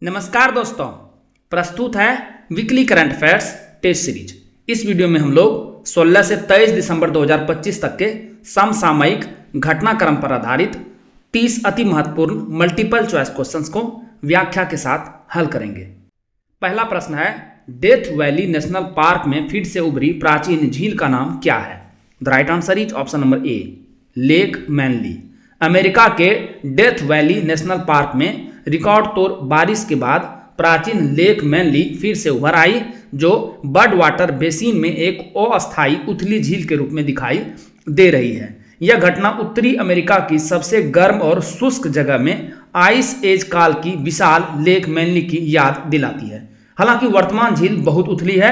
नमस्कार दोस्तों, प्रस्तुत है weekly current affairs test series. इस वीडियो में हम लोग 16 से 23 दिसंबर 2025 तक के समसामयिक घटनाक्रम पर आधारित 30 अति महत्वपूर्ण मल्टीपल चॉइस क्वेश्चंस को व्याख्या के साथ हल करेंगे। पहला प्रश्न है, डेथ वैली नेशनल पार्क में फिर से उभरी प्राचीन झील का नाम क्या है? The right answer is option number A, lake Manly. America के डेथ वैली नेशनल पार्क में रिकॉर्ड तोड़ बारिश के बाद प्राचीन लेक मैनली फिर से उभर आई, जो बड वाटर बेसिन में एक अस्थायी उथली झील के रूप में दिखाई दे रही है। यह घटना उत्तरी अमेरिका की सबसे गर्म और शुष्क जगह में आइस एज काल की विशाल लेक मैनली की याद दिलाती है। हालांकि वर्तमान झील बहुत उथली है।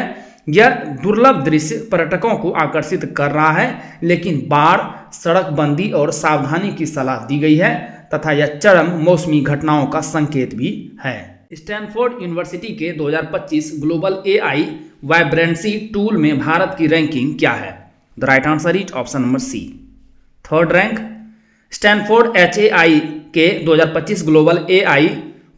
यह दुर्लभ दृश्य पर्यटकों को आकर्षित कर रहा है, लेकिन बाढ़, सड़क बंदी और सावधानी की सलाह दी गई है तथा यह चरम मौसमी घटनाओं का संकेत भी है। स्टैनफोर्ड यूनिवर्सिटी के 2025 ग्लोबल एआई वाइब्रेंसी टूल में भारत की रैंकिंग क्या है? The right answer is option number C, third rank. Stanford HAI के 2025 ग्लोबल एआई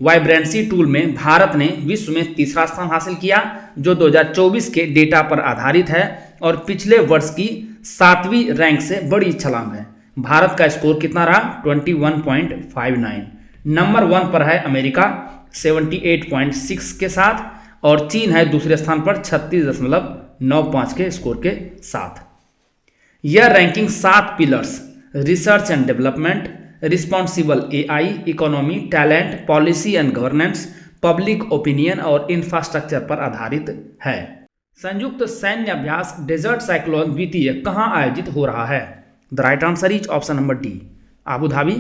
वाइब्रेंसी टूल में भारत ने विश्व में तीसरा स्थान हासिल किया, जो 2024 के डेटा पर आधारित है और पिछले वर्ष की 7वीं रैंक से बड़ी छलांग है। भारत का स्कोर कितना रहा? 21.59। नंबर 1 पर है अमेरिका 78.6 के साथ, और चीन है दूसरे स्थान पर 36.95 के स्कोर के साथ। यह ranking 7 pillars research and development, responsible AI, economy, talent, policy and governance, public opinion और इंफ्रास्ट्रक्चर पर आधारित है। संयुक्त सैन्य अभ्यास डेजर्ट साइक्लोन द्वितीय कहाँ आयोजित हो रहा है? The right answer is option number D, Abu Dhabi.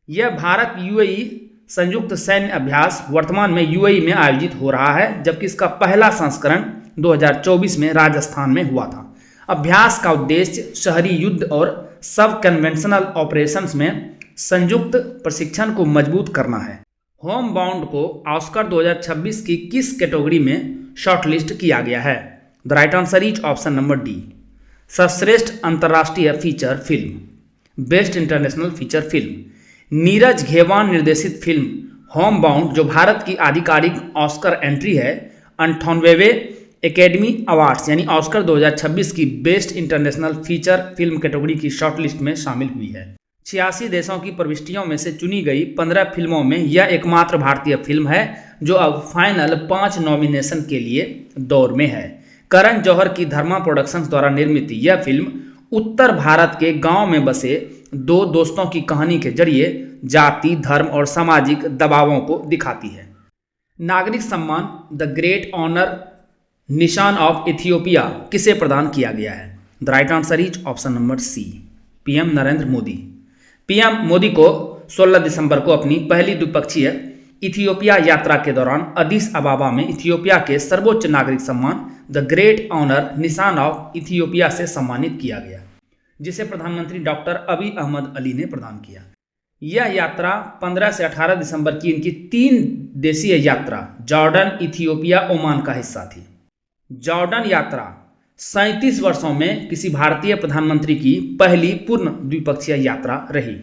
यह भारत UAE संयुक्त सैन्य अभ्यास वर्तमान में UAE में आयोजित हो रहा है, जबकि इसका पहला संस्करण 2024 में राजस्थान में हुआ था। अभ्यास का उद्देश्य शहरी युद्ध और सब कन्वेंशनल ऑपरेशंस में संयुक्त प्रशिक्षण को मजबूत करना है। होम बाउंड को ऑस्कर 2026 की किस कैटेगरी में शॉर्टलिस्ट किया गया है? The right answer is option number D, सर्वश्रेष्ठ अंतर्राष्ट्रीय feature film, best international feature film. Neeraj Ghaywan निर्देशित फिल्म होम बाउंड, जो भारत की आधिकारिक ऑस्कर एंट्री है, 98वें एकेडमी अवार्ड्स यानी ऑस्कर 2026 की best international feature film category की शॉर्टलिस्ट में शामिल हुई है। 86 देशों की प्रविष्टियों में से चुनी गई 15 फिल्मों में यह एकमात्र भारतीय फिल्म है जो अब फाइनल 5 नॉमिनेशन के लिए दौर में है। करण जौहर की धर्मा प्रोडक्शंस द्वारा निर्मित यह फिल्म उत्तर भारत के गांव में बसे 2 दोस्तों की कहानी के जरिए जाति, धर्म और सामाजिक दबावों को दिखाती है। नागरिक सम्मान द ग्रेट ऑनर निशान ऑफ इथियोपिया किसे प्रदान किया गया है? The right answer is option number C, PM Narendra Modi. PM Modi को 16 दिसंबर को अपनी पहली द्विपक्षीय इथियोपिया यात्रा के दौरान अदिस अबाबा में इथियोपिया के सर्वोच्च नागरिक सम्मान द ग्रेट ऑनर निशान ऑफ इथियोपिया से सम्मानित किया गया, जिसे प्रधानमंत्री डॉक्टर अबी अहमद अली ने प्रदान किया। यह यात्रा 15 से 18 दिसंबर की इनकी 3 देशीय यात्रा जॉर्डन, इथियोपिया, ओमान का हिस्सा थी। जॉर्डन यात्रा 37 वर्षों में किसी भारतीय प्रधानमंत्री की पहली पूर्ण द्विपक्षीय यात्रा रही।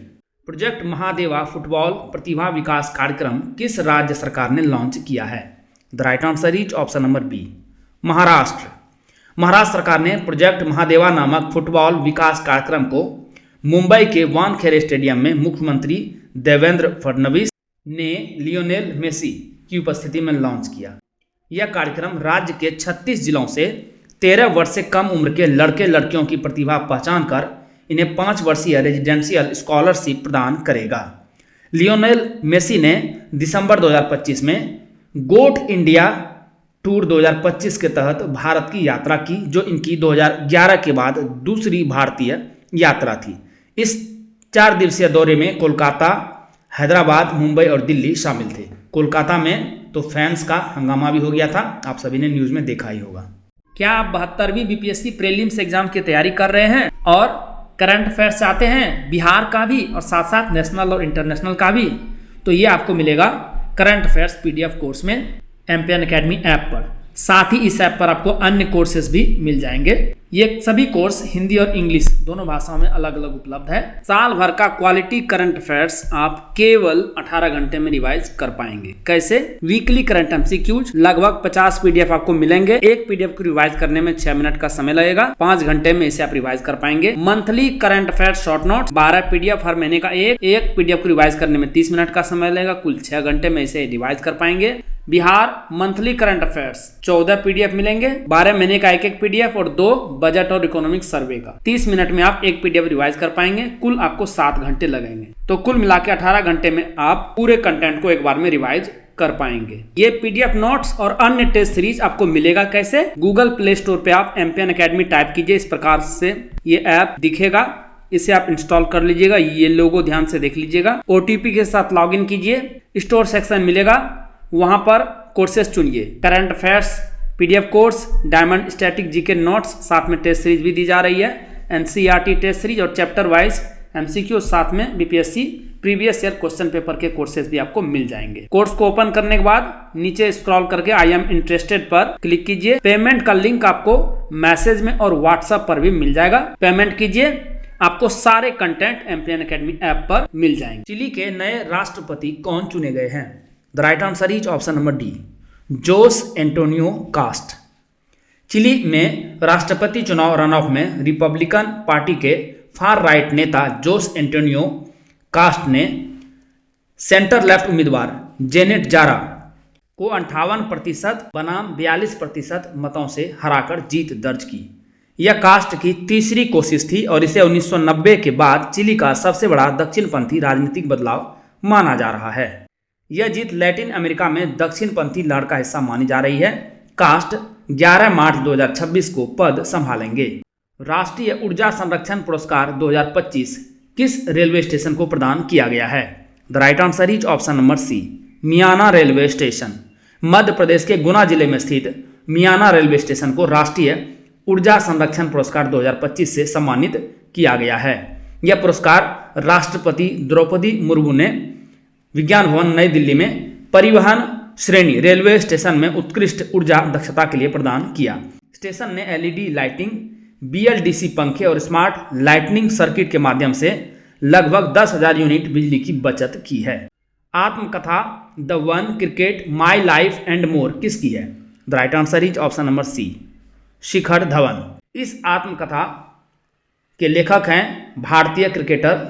प्रोजेक्ट महादेवा फुटबॉल प्रतिभा विकास कार्यक्रम किस राज्य सरकार ने लॉन्च किया है? The right answer is option number B, Maharashtra. Maharashtra सरकार ने प्रोजेक्ट महादेवा नामक फुटबॉल विकास कार्यक्रम को मुंबई के वानखेड़े स्टेडियम में मुख्यमंत्री देवेंद्र फडणवीस ने लियोनेल मेसी की उपस्थिति में लॉन्च किया। यह कार्यक्रम राज्य के 36 जिलों से 13 वर्ष से कम उम्र के लड़के लड़कियों की प्रतिभा पहचान कर इन्हें 5 वर्षीय रेजिडेंशियल स्कॉलरशिप प्रदान करेगा। लियोनेल मेसी ने दिसंबर 2025 में गोट इंडिया टूर 2025 के तहत भारत की यात्रा की, जो इनकी 2011 के बाद दूसरी भारतीय यात्रा थी। इस 4 दिवसीय दौरे में कोलकाता, हैदराबाद, मुंबई और दिल्ली शामिल थे। कोलकाता में तो फैंस का हंगामा भी हो गया था, आप सभी ने न्यूज़ में देखा ही होगा। क्या आप 72वीं BPSC प्रीलिम्स एग्जाम की तैयारी कर रहे हैं और करंट अफेयर्स चाहते हैं, बिहार का भी और साथ साथ नेशनल और इंटरनेशनल का भी? तो ये आपको मिलेगा करंट अफेयर्स PDF कोर्स में एम्पियन अकेडमी ऐप पर। साथ ही इस ऐप पर आपको अन्य कोर्सेज भी मिल जाएंगे। ये सभी कोर्स हिंदी और इंग्लिश दोनों भाषाओं में अलग अलग उपलब्ध है। साल भर का क्वालिटी करंट अफेयर्स आप केवल 18 घंटे में रिवाइज कर पाएंगे। कैसे? वीकली करंट एमसीक्यूज लगभग 50 पीडीएफ आपको मिलेंगे। एक पीडीएफ को रिवाइज करने में 6 मिनट का समय लगेगा। 5 घंटे में इसे आप रिवाइज कर पाएंगे। Monthly current affairs short note 12 PDF हर महीने का एक पीडीएफ को रिवाइज करने में 30 मिनट का समय लगेगा। कुल 6 घंटे में इसे रिवाइज कर पाएंगे। Bihar monthly current affairs 14 PDF मिलेंगे। 12 महीने का एक पीडीएफ और 2 बजट और इकोनॉमिक सर्वे का। 30 मिनट में आप एक पीडीएफ रिवाइज कर पाएंगे। कुल आपको 7 घंटे लगेंगे। तो कुल मिला के 18 घंटे में आप पूरे कंटेंट को एक बार में रिवाइज कर पाएंगे। ये पीडीएफ नोट्स और अन्य टेस्ट सीरीज आपको मिलेगा कैसे? गूगल प्ले स्टोर पे आप एमपीएन अकेडमी टाइप कीजिए। इस प्रकार से ये ऐप दिखेगा। इसे आप इंस्टॉल कर लीजिएगा। ये लोगो ध्यान से देख लीजिएगा। ओटीपी के साथ लॉगिन कीजिए। स्टोर सेक्शन मिलेगा, वहां पर कोर्सेज चुनिए। Current affairs PDF course, diamond static GK notes, साथ में टेस्ट सीरीज भी दी जा रही है। एनसीईआरटी टेस्ट सीरीज और चैप्टर वाइज एमसीक्यू, साथ में BPSC previous year question paper के कोर्सेज भी आपको मिल जाएंगे। कोर्स को ओपन करने के बाद नीचे स्क्रॉल करके आई एम इंटरेस्टेड पर क्लिक कीजिए। पेमेंट का लिंक आपको मैसेज में और व्हाट्सएप पर भी मिल जाएगा। पेमेंट कीजिए, आपको सारे कंटेंट एमपीएन अकेडमी ऐप पर मिल जाएंगे। चिली के नए राष्ट्रपति कौन चुने गए हैं? The right answer is option number D, Jose Antonio Kast. Chile में राष्ट्रपति चुनाव रन ऑफ में रिपब्लिकन पार्टी के फार राइट नेता जोस एंटोनियो कास्ट ने सेंटर लेफ्ट उम्मीदवार जेनेट जारा को 58% बनाम 42% मतों से हराकर जीत दर्ज की। यह कास्ट की तीसरी कोशिश थी और इसे 1990 के बाद चिली का सबसे बड़ा दक्षिणपंथी राजनीतिक बदलाव माना जा रहा है। यह जीत लैटिन अमेरिका में दक्षिणपंथी लहर का हिस्सा मानी जा रही है। कास्ट 11 मार्च 2026 को पद संभालेंगे। राष्ट्रीय ऊर्जा संरक्षण पुरस्कार 2025 किस रेलवे स्टेशन को प्रदान किया गया है? The right answer is option number C, Miana railway station. Madhya Pradesh के गुना जिले में स्थित मियाना रेलवे स्टेशन को राष्ट्रीय ऊर्जा संरक्षण पुरस्कार 2025 से सम्मानित किया गया है। यह पुरस्कार राष्ट्रपति द्रौपदी मुर्मू ने विज्ञान भवन नई दिल्ली में परिवहन श्रेणी रेलवे स्टेशन में उत्कृष्ट ऊर्जा दक्षता के लिए प्रदान किया। स्टेशन ने एलईडी लाइटिंग, बीएलडीसी पंखे और स्मार्ट लाइटनिंग सर्किट के माध्यम से लगभग 10,000 यूनिट बिजली की बचत की है। आत्मकथा the one cricket my life and more किसकी है? The right answer is option number C, Shikhar Dhawan. इस आत्मकथा के लेखक हैं भारतीय क्रिकेटर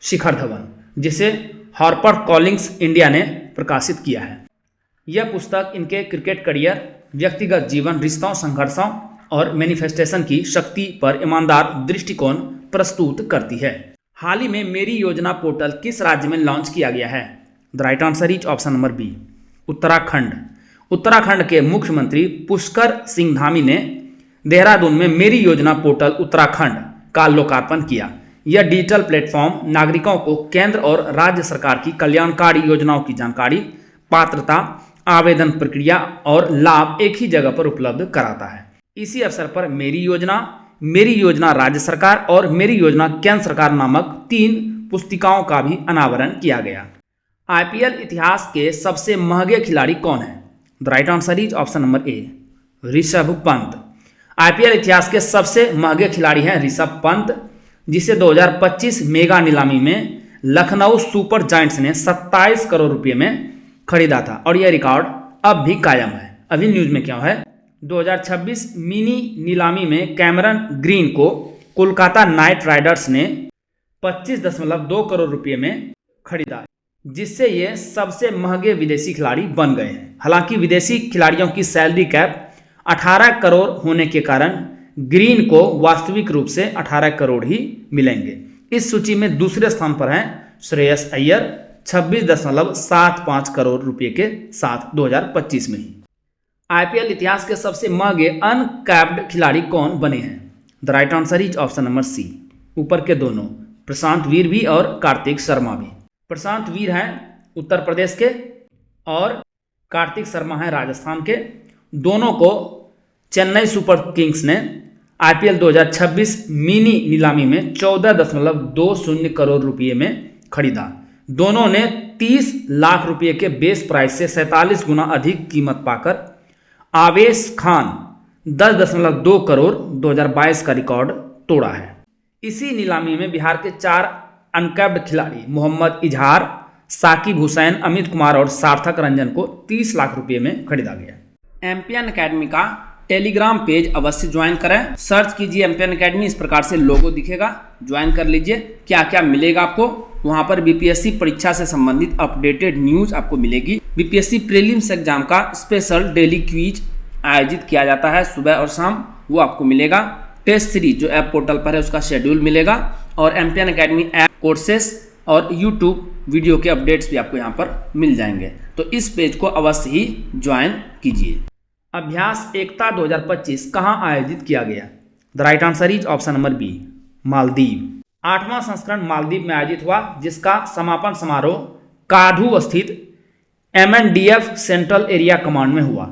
शिखर धवन, जिसे हार्पर कॉलिंग्स इंडिया ने प्रकाशित किया है। यह पुस्तक इनके क्रिकेट करियर, व्यक्तिगत जीवन, रिश्तों, संघर्षों और मैनिफेस्टेशन की शक्ति पर ईमानदार दृष्टिकोण प्रस्तुत करती है। हाल ही में मेरी योजना पोर्टल किस राज्य में लॉन्च किया गया है? The right answer is option number B, Uttarakhand. Uttarakhand के मुख्यमंत्री पुष्कर सिंह धामी ने देहरादून में मेरी योजना पोर्टल उत्तराखंड का लोकार्पण किया। यह डिजिटल प्लेटफॉर्म नागरिकों को केंद्र और राज्य सरकार की कल्याणकारी योजनाओं की जानकारी, पात्रता, आवेदन प्रक्रिया और लाभ एक ही जगह पर उपलब्ध कराता है। इसी अवसर पर मेरी योजना राज्य सरकार और मेरी योजना केंद्र सरकार नामक 3 पुस्तिकाओं का भी अनावरण किया गया। आईपीएल इतिहास के सबसे महंगे खिलाड़ी कौन है? The right answer is option number A, Rishabh Pant. IPL इतिहास के सबसे महंगे खिलाड़ी हैं ऋषभ पंत, जिसे 2025 मेगा नीलामी में लखनऊ सुपर जायंट्स ने 27 करोड़ रुपए में खरीदा था और यह रिकॉर्ड अब भी कायम है। अभी न्यूज में क्या है, 2026 मिनी नीलामी में कैमरन ग्रीन को कोलकाता नाइट राइडर्स ने 25.2 करोड़ रुपए में खरीदा, जिससे ये सबसे महंगे विदेशी खिलाड़ी बन गए हैं। हालांकि विदेशी खिलाड़ियों की सैलरी कैप 18 करोड़ होने के कारण ग्रीन को वास्तविक रूप से 18 करोड़ ही मिलेंगे। इस सूची में दूसरे स्थान पर हैं श्रेयस अय्यर 26.75 करोड़ रुपए के साथ 2025 में ही। आईपीएल इतिहास के सबसे महंगे अनकैप्ड खिलाड़ी कौन बने हैं? The right answer is option number C, ऊपर के दोनों, प्रशांत वीर भी और कार्तिक शर्मा भी। प्रशांत वीर हैं उत्तर प्रदेश के और कार्तिक शर्मा हैं राजस्थान के। दोनों को चेन्नई सुपर किंग्स ने आईपीएल 2026 मिनी नीलामी में 14.20 करोड़ रुपए में खरीदा। दोनों ने 30 लाख रुपए के बेस प्राइस से 47 गुना अधिक कीमत पाकर आवेश खान 10.2 करोड़ 2022 का रिकॉर्ड तोड़ा है। इसी नीलामी में बिहार के 4 अनकैप्ड खिलाड़ी मोहम्मद इजहार, साकिब हुसैन, अमित कुमार और सार्थक रंजन को 30 लाख रुपए में खरीदा गया। एमपीएन एकेडमी का टेलीग्राम पेज अवश्य ज्वाइन करें। सर्च कीजिए एमपीएन एकेडमी, इस प्रकार से लोगो दिखेगा, ज्वाइन कर लीजिए। क्या क्या मिलेगा आपको वहां पर? बीपीएससी परीक्षा से संबंधित अपडेटेड न्यूज आपको मिलेगी। बीपीएससी प्रीलिम्स एग्जाम का स्पेशल डेली क्विज आयोजित किया जाता है सुबह और शाम, वो आपको मिलेगा। टेस्ट सीरीज जो ऐप पोर्टल पर है उसका शेड्यूल मिलेगा, और एमपीएन एकेडमी ऐप कोर्सेस और यूट्यूब वीडियो के अपडेट्स भी आपको यहाँ पर मिल जाएंगे। तो इस पेज को अवश्य ही ज्वाइन कीजिए। अभ्यास एकता 2025 कहाँ आयोजित किया गया? The right answer is option number B, Maldives. 8वां संस्करण मालदीव में आयोजित हुआ, जिसका समापन समारोह काढू स्थित एमएनडीएफ सेंट्रल एरिया कमांड में हुआ।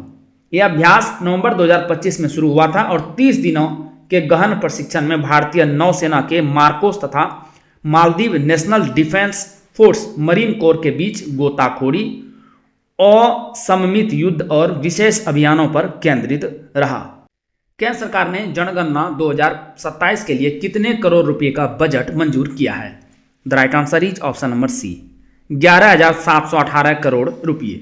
यह अभ्यास नवंबर 2025 में शुरू हुआ था और 30 दिनों के गहन प्रशिक्षण में भारतीय नौसेना के मार्कोस तथा Maldives national defence force marine core के बीच गोताखोरी, असममित युद्ध और विशेष अभियानों पर केंद्रित रहा। केंद्र सरकार ने जनगणना 2027 के लिए कितने करोड़ रुपए का बजट मंजूर किया है? The right answer is option number C, 11,718 crore रुपए।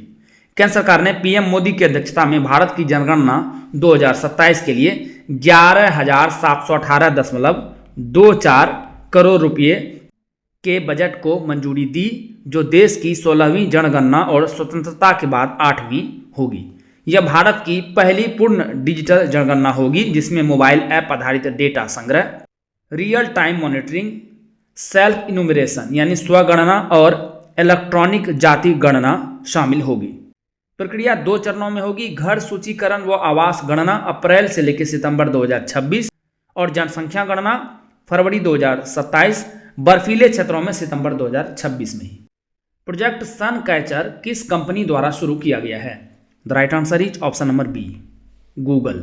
केंद्र सरकार ने पीएम मोदी की अध्यक्षता में भारत की जनगणना 2027 के लिए 11,718.24 करोड़ रुपए के बजट को मंजूरी दी, जो देश की 16वीं जनगणना और स्वतंत्रता के बाद 8वीं होगी। यह भारत की पहली पूर्ण डिजिटल जनगणना होगी, जिसमें मोबाइल ऐप आधारित डेटा संग्रह, real time monitoring, self enumeration यानी स्वगणना और इलेक्ट्रॉनिक जाति गणना शामिल होगी। प्रक्रिया 2 चरणों में होगी। घर सूचीकरण व आवास गणना अप्रैल से लेकर सितंबर 2026 और जनसंख्या गणना फरवरी 2027, बर्फीले क्षेत्रों में सितंबर 2026 में ही। प्रोजेक्ट सन कैचर किस कंपनी द्वारा शुरू किया गया है? The right answer is option number B, Google.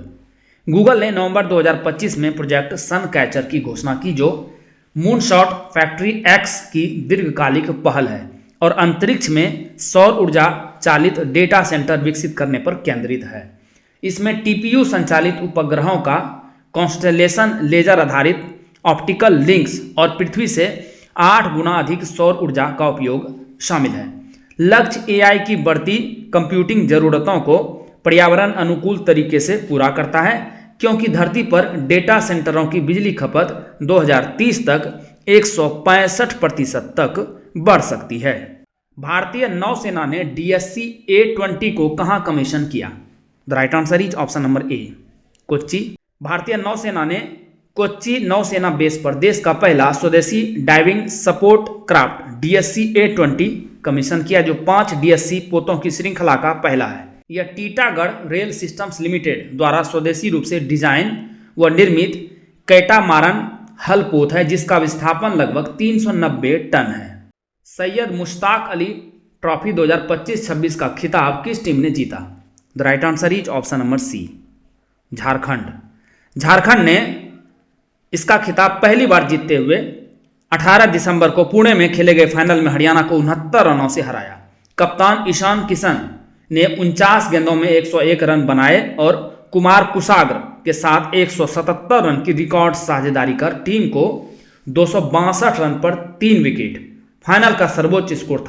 Google ने नवंबर 2025 में प्रोजेक्ट सन कैचर की घोषणा की, जो मूनशॉट फैक्ट्री एक्स की दीर्घकालिक पहल है और अंतरिक्ष में सौर ऊर्जा चालित डेटा सेंटर विकसित करने पर केंद्रित है। इसमें टीपीयू संचालित उपग्रहों का कॉन्स्टेलेशन लेजर आधारित ऑप्टिकल लिंक्स और पृथ्वी से 8 गुना अधिक सौर ऊर्जा का उपयोग शामिल है। लक्ष्य एआई की बढ़ती कंप्यूटिंग जरूरतों को पर्यावरण अनुकूल तरीके से पूरा करता है, क्योंकि धरती पर डेटा सेंटरों की बिजली खपत 2030 तक 165% तक बढ़ सकती है। भारतीय नौसेना ने DSC-A20 को कहां कमीशन किया? The right answer is option number ए, कोच्चि। भारतीय नौसेना ने कोच्चि नौसेना बेस पर देश का पहला स्वदेशी diving support craft DSC-A20 commission किया, जो 5 DSC पोतों की श्रृंखला का पहला है। यह टीटागढ़ रेल सिस्टम्स लिमिटेड द्वारा स्वदेशी रूप से डिजाइन व निर्मित कैटामारन हल पोत है, जिसका विस्थापन लगभग 390 टन है। सैयद मुश्ताक अली ट्रॉफी 2025-26 का खिताब किस टीम ने जीता? The right answer is option number C, Jharkhand. Jharkhand ने इसका खिताब पहली बार जीतते हुए 18 दिसंबर को पुणे में खेले गए फाइनल में हरियाणा को 69 रनों से हराया। कप्तान ईशान किशन ने 49 गेंदों में 101 रन बनाए और कुमार कुसाग्र के साथ 177 रन की रिकॉर्ड साझेदारी कर टीम को 262 रन पर 3 विकेट फाइनल का सर्वोच्च स्कोर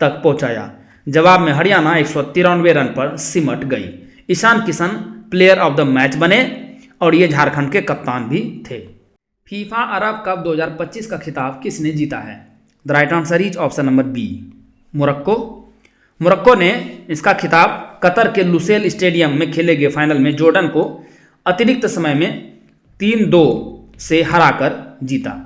तक पहुंचाया। जवाब में हरियाणा 193 रन पर सिमट गई। Ishan Kishan player of the match बने और ये झारखंड के कप्तान भी थे। फीफा अरब कप 2025 का खिताब किसने जीता है? The right answer is option number B, Morocco. Morocco ने इसका खिताब कतर के लुसेल स्टेडियम में खेले गए फाइनल में जॉर्डन को अतिरिक्त समय में 3-2 से हराकर जीता।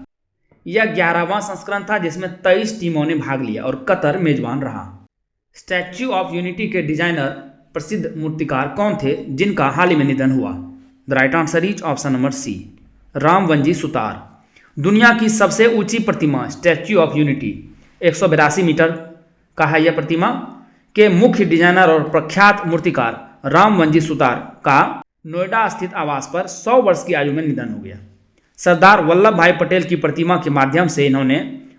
यह 11वां संस्करण था, जिसमें 23 टीमों ने भाग लिया और कतर मेजबान रहा। स्टैच्यू ऑफ यूनिटी के डिजाइनर प्रसिद्ध मूर्तिकार कौन थे, जिनका हाल ही में निधन हुआ? The right answer is option number C, Ramvanji Sutar. दुनिया की सबसे ऊंची प्रतिमा स्टैच्यू ऑफ यूनिटी 182 मीटर का है। यह प्रतिमा के मुख्य डिजाइनर और प्रख्यात मूर्तिकार रामवंजी सुतार का नोएडा स्थित आवास पर 100 वर्ष की आयु में निधन हो गया। सरदार वल्लभ भाई पटेल की प्रतिमा के माध्यम से इन्होंने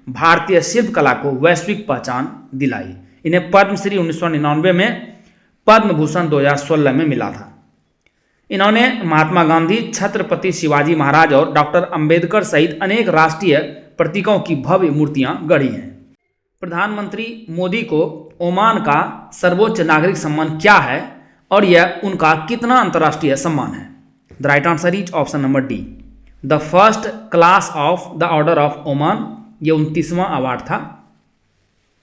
भारतीय शिल्प कला को वैश्विक पहचान दिलाई। इन्हें पद्मश्री 1999 में, पद्म भूषण 2016 में मिला था। इन्होंने महात्मा गांधी, छत्रपति शिवाजी महाराज और डॉक्टर अंबेडकर सहित अनेक राष्ट्रीय प्रतीकों की भव्य मूर्तियां गढ़ी हैं। प्रधानमंत्री मोदी को ओमान का सर्वोच्च नागरिक सम्मान क्या है और यह उनका कितना अंतर्राष्ट्रीय सम्मान है? The right answer is option number D, the first class of the order of Oman. ये 29वां अवार्ड था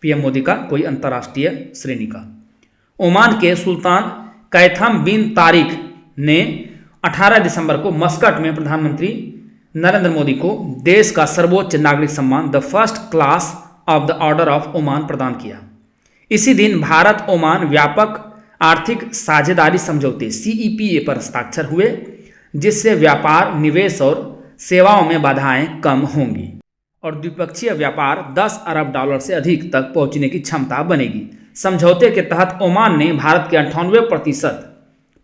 पीएम मोदी का कोई अंतर्राष्ट्रीय श्रेणी का। ओमान के सुल्तान कैथम बिन तारिक ने 18 दिसंबर को मस्कट में प्रधानमंत्री नरेंद्र मोदी को देश का सर्वोच्च नागरिक सम्मान the first class of the order of Oman प्रदान किया। इसी दिन भारत ओमान व्यापक आर्थिक साझेदारी समझौते सीईपीए पर हस्ताक्षर हुए, जिससे व्यापार, निवेश और सेवाओं में बाधाएं कम होंगी और द्विपक्षीय व्यापार 10 अरब डॉलर से अधिक तक पहुंचने की क्षमता बनेगी। समझौते के तहत ओमान ने भारत के 98%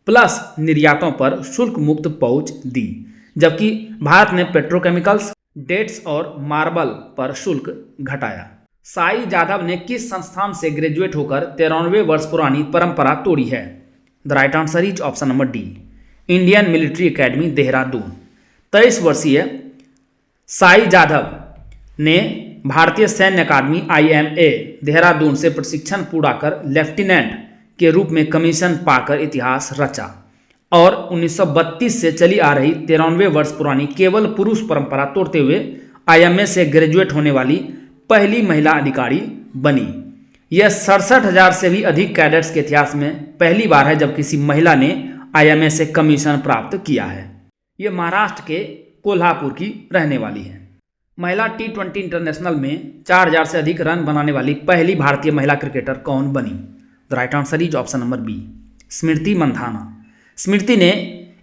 प्लस निर्यातों पर शुल्क मुक्त पहुंच दी, जबकि भारत ने पेट्रोकेमिकल्स, डेट्स और मार्बल पर शुल्क घटाया। साई जाधव ने किस संस्थान से ग्रेजुएट होकर 93 वर्ष पुरानी परंपरा तोड़ी है? The right answer is option number D, Indian military academy Dehradun. 23 वर्षीय साई जाधव ने भारतीय सैन्य अकादमी IMA देहरादून से प्रशिक्षण पूरा कर लेफ्टिनेंट के रूप में कमीशन पाकर इतिहास रचा और 1932 से चली आ रही 93 वर्ष पुरानी केवल पुरुष परंपरा तोड़ते हुए IMA से ग्रेजुएट होने वाली पहली महिला अधिकारी बनी। यह 67,000 से भी अधिक कैडेट्स के इतिहास में पहली बार है जब किसी महिला ने IMA से कमीशन प्राप्त किया है। यह महाराष्ट्र के कोल्हापुर की रहने वाली है। महिला T20 इंटरनेशनल में 4,000 से अधिक रन बनाने वाली पहली भारतीय महिला क्रिकेटर कौन बनी? The right answer is option number B, Smriti Mandhana. Smriti ने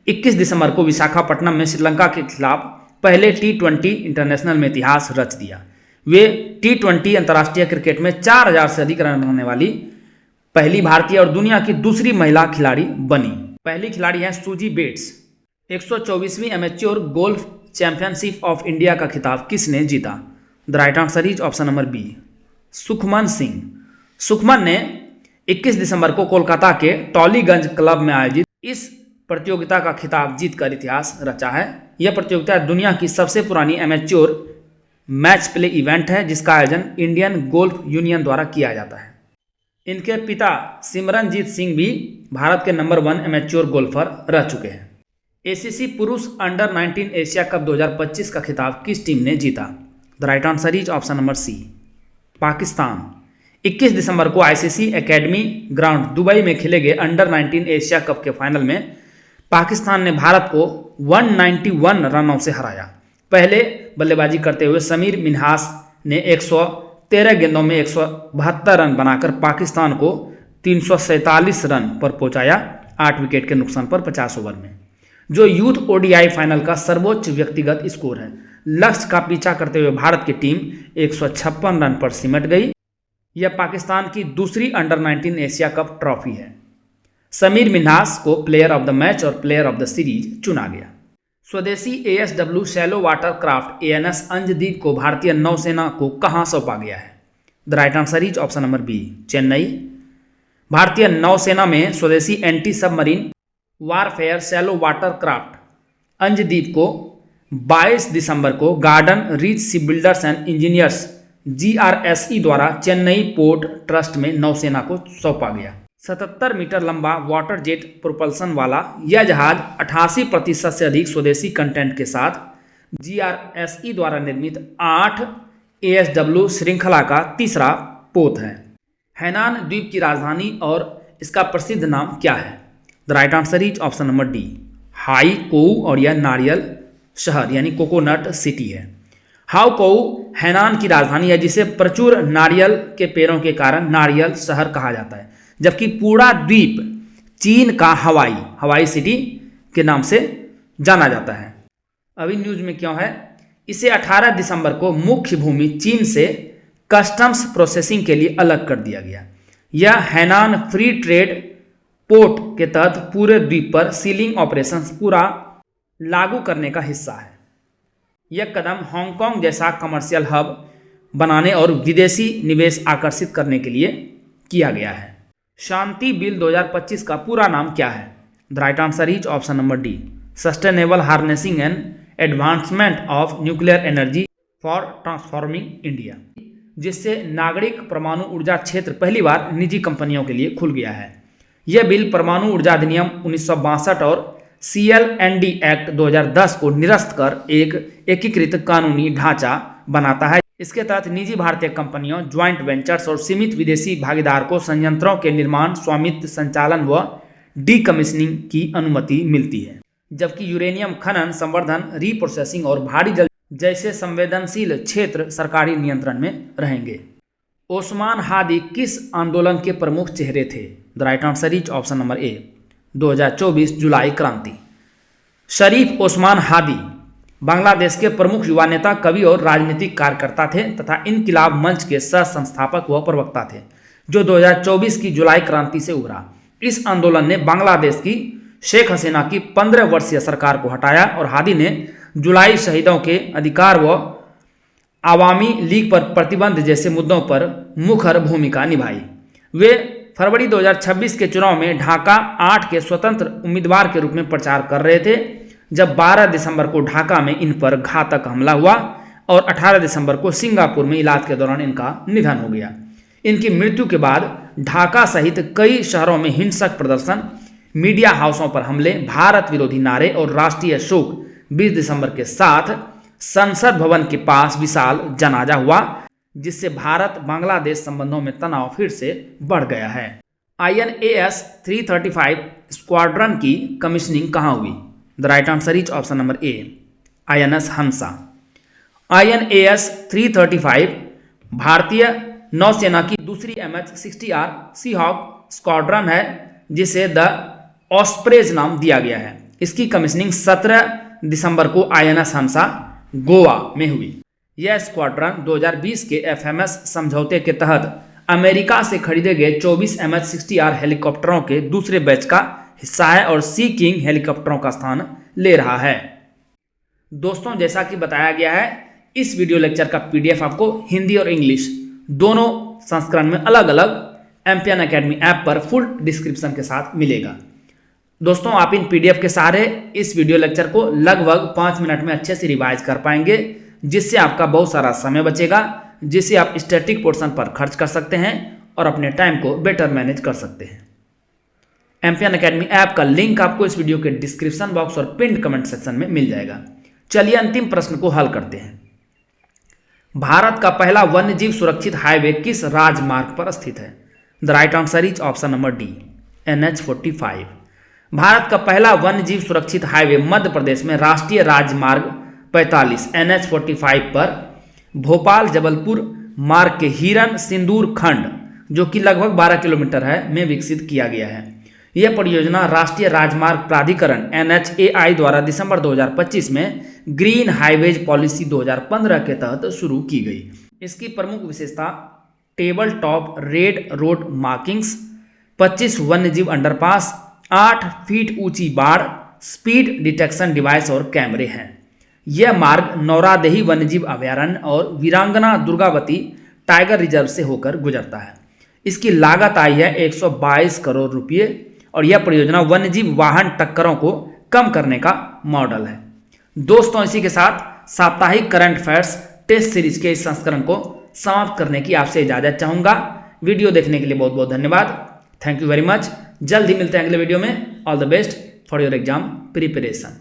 21 दिसंबर को विशाखापट्टनम में श्रीलंका के खिलाफ पहले T20 इंटरनेशनल में इतिहास रच दिया। वे T20 अंतर्राष्ट्रीय क्रिकेट में 4,000 से अधिक रन बनाने वाली पहली भारतीय और दुनिया की दूसरी महिला खिलाड़ी बनी। पहली खिलाड़ी हैं सूजी बेट्स। 124वीं amateur golf championship of India का खिताब किसने जीता? The right answer is option number B, Sukhman Singh. Sukhman ने 21 दिसंबर को कोलकाता के टॉलीगंज क्लब में आयोजित इस प्रतियोगिता का खिताब जीतकर इतिहास रचा है। यह प्रतियोगिता दुनिया की सबसे पुरानी एमेच्योर मैच प्ले इवेंट है, जिसका आयोजन इंडियन गोल्फ यूनियन द्वारा किया जाता है। इनके पिता सिमरनजीत सिंह भी भारत के नंबर 1 एमेच्योर गोल्फर रह चुके हैं। ACC पुरुष अंडर 19 एशिया कप 2025 का खिताब किस टीम ने जीता? The right answer is option number C, Pakistan. 21 दिसंबर को ICC एकेडमी ग्राउंड दुबई में खेले गए अंडर 19 एशिया कप के फाइनल में पाकिस्तान ने भारत को 191 रनों से हराया। पहले बल्लेबाजी करते हुए समीर मिन्हास ने 113 गेंदों में 172 रन बनाकर पाकिस्तान को 347 रन पर पहुंचाया, 8 विकेट के नुकसान पर 50 ओवर में, जो यूथ ODI फाइनल का सर्वोच्च व्यक्तिगत स्कोर है। लक्ष्य का पीछा करते हुए भारत की टीम 156 रन पर सिमट गई। यह पाकिस्तान की दूसरी अंडर 19 एशिया कप ट्रॉफी है। समीर मिन्हास को प्लेयर ऑफ द मैच और प्लेयर ऑफ द सीरीज चुना गया। स्वदेशी ASW shallow water craft ANS Anjadip को भारतीय नौसेना को कहां सौंपा गया है? The right answer is option number B, Chennai. भारतीय नौसेना में स्वदेशी anti submarine warfare shallow water craft Anjadip को 22 दिसंबर को garden reach ship builders and engineers GRSE द्वारा चेन्नई पोर्ट ट्रस्ट में नौसेना को सौंपा गया। 77 मीटर लंबा वाटर जेट प्रोपल्सन वाला यह जहाज 88% से अधिक स्वदेशी कंटेंट के साथ GRSE द्वारा निर्मित 8 ASW श्रृंखला का तीसरा पोत है। हैनान द्वीप की राजधानी और इसका प्रसिद्ध नाम क्या है? The right answer is option number D, Haikou, और यह नारियल शहर यानी कोकोनट सिटी है। हाउ कोऊ हैनान की राजधानी है, जिसे प्रचुर नारियल के पेड़ों के कारण नारियल शहर कहा जाता है, जबकि पूरा द्वीप चीन का हवाई सिटी के नाम से जाना जाता है। अभी न्यूज में क्यों है? इसे 18 दिसंबर को मुख्य भूमि चीन से कस्टम्स प्रोसेसिंग के लिए अलग कर दिया गया। यह हैनान फ्री ट्रेड पोर्ट के तहत पूरे द्वीप पर सीलिंग ऑपरेशंस पूरा लागू करने का हिस्सा है। यह कदम हांगकांग जैसा कमर्शियल हब बनाने और विदेशी निवेश आकर्षित करने के लिए किया गया है। शांति बिल 2025 का पूरा नाम क्या है? The right answer is option number D, sustainable harnessing and advancement of nuclear energy for transforming India, जिससे नागरिक परमाणु ऊर्जा क्षेत्र पहली बार निजी कंपनियों के लिए खुल गया है। यह बिल परमाणु ऊर्जा अधिनियम 1962 और CLND एक्ट 2010 को निरस्त कर एक एकीकृत कानूनी ढांचा बनाता है। इसके तहत निजी भारतीय कंपनियों, ज्वाइंट वेंचर्स और सीमित विदेशी भागीदार को संयंत्रों के निर्माण, स्वामित्व, संचालन व डीकमीशनिंग की अनुमति मिलती है, जबकि यूरेनियम खनन, संवर्धन, रीप्रोसेसिंग और भारी जल जैसे संवेदनशील क्षेत्र सरकारी नियंत्रण में रहेंगे। ओस्मान हादी किस आंदोलन के प्रमुख चेहरे थे? The right answer is option number ए, 2024 जुलाई क्रांति। शरीफ ओस्मान हादी बांग्लादेश के प्रमुख युवा नेता, कवि और राजनीतिक कार्यकर्ता थे तथा इनकिलाब मंच के सह संस्थापक व प्रवक्ता थे, जो 2024 की जुलाई क्रांति से उभरा। इस आंदोलन ने बांग्लादेश की शेख हसीना की 15 वर्षीय सरकार को हटाया और हादी ने जुलाई शहीदों के अधिकार व आवामी लीग पर प्रतिबंध जैसे मुद्दों पर मुखर भूमिका निभाई। वे फरवरी 2026 के चुनाव में ढाका 8 के स्वतंत्र उम्मीदवार के रूप में प्रचार कर रहे थे, जब 12 दिसंबर को ढाका में इन पर घातक हमला हुआ और 18 दिसंबर को सिंगापुर में इलाज के दौरान इनका निधन हो गया। इनकी मृत्यु के बाद ढाका सहित कई शहरों में हिंसक प्रदर्शन, मीडिया हाउसों पर हमले, भारत विरोधी नारे और राष्ट्रीय शोक 20 दिसंबर के साथ संसद भवन के पास विशाल जनाजा हुआ, जिससे भारत बांग्लादेश संबंधों में तनाव फिर से बढ़ गया है। INAS 335 स्क्वाड्रन की कमीशनिंग कहाँ हुई? The right answer is option number A, INS Hansa. INAS 335 भारतीय नौसेना की दूसरी MH-60R सीहॉक स्क्वाड्रन है, जिसे द ऑस्प्रेज नाम दिया गया है। इसकी कमीशनिंग 17 दिसंबर को INS हंसा गोवा में हुई। यह स्क्वाड्रन 2020 के FMS समझौते के तहत अमेरिका से खरीदे गए 24 MH-60R हेलीकॉप्टरों के दूसरे बैच का हिस्सा है और सी किंग हेलीकॉप्टरों का स्थान ले रहा है। दोस्तों, जैसा कि बताया गया है, इस वीडियो लेक्चर का PDF आपको हिंदी और इंग्लिश दोनों संस्करण में अलग अलग एम्पियन एकेडमी ऐप पर फुल डिस्क्रिप्शन के साथ मिलेगा। दोस्तों, आप इन PDF के सहारे इस वीडियो लेक्चर को लगभग 5 मिनट में अच्छे से रिवाइज कर पाएंगे, जिससे आपका बहुत सारा समय बचेगा, जिसे आप स्टैटिक पोर्शन पर खर्च कर सकते हैं और अपने टाइम को बेटर मैनेज कर सकते हैं। एम्पियन एकेडमी ऐप का लिंक आपको इस वीडियो के डिस्क्रिप्शन बॉक्स और पिन कमेंट सेक्शन में मिल जाएगा। चलिए अंतिम प्रश्न को हल करते हैं। भारत का पहला वन्यजीव सुरक्षित हाईवे किस राजमार्ग पर स्थित है? The right answer is option number D, NH-45। Bharat का पहला वन्यजीव सुरक्षित हाईवे मध्य प्रदेश में राष्ट्रीय राजमार्ग 45 NH-45 पर भोपाल जबलपुर मार्ग के हिरन सिंदूर खंड, जो कि लगभग 12 किलोमीटर है, में विकसित किया गया है। यह परियोजना राष्ट्रीय राजमार्ग प्राधिकरण NHAI द्वारा दिसंबर 2025 में ग्रीन हाईवेज पॉलिसी 2015 के तहत शुरू की गई। इसकी प्रमुख विशेषता table top red road markings, 25 वन्यजीव अंडरपास, 8 फीट ऊंची बाड़, स्पीड डिटेक्शन डिवाइस और कैमरे हैं। यह मार्ग नौरादेही वन्यजीव अभयारण्य और वीरांगना दुर्गावती टाइगर रिजर्व से होकर गुजरता है। इसकी लागत आई है 122 करोड़ रुपये और यह परियोजना वन्यजीव वाहन टक्करों को कम करने का मॉडल है। दोस्तों, इसी के साथ साप्ताहिक करंट अफेयर्स टेस्ट सीरीज के इस संस्करण को समाप्त करने की आपसे इजाजत चाहूंगा। वीडियो देखने के लिए बहुत बहुत धन्यवाद। Thank you very much. जल्द ही मिलते हैं अगले वीडियो में। All the best for your exam preparation.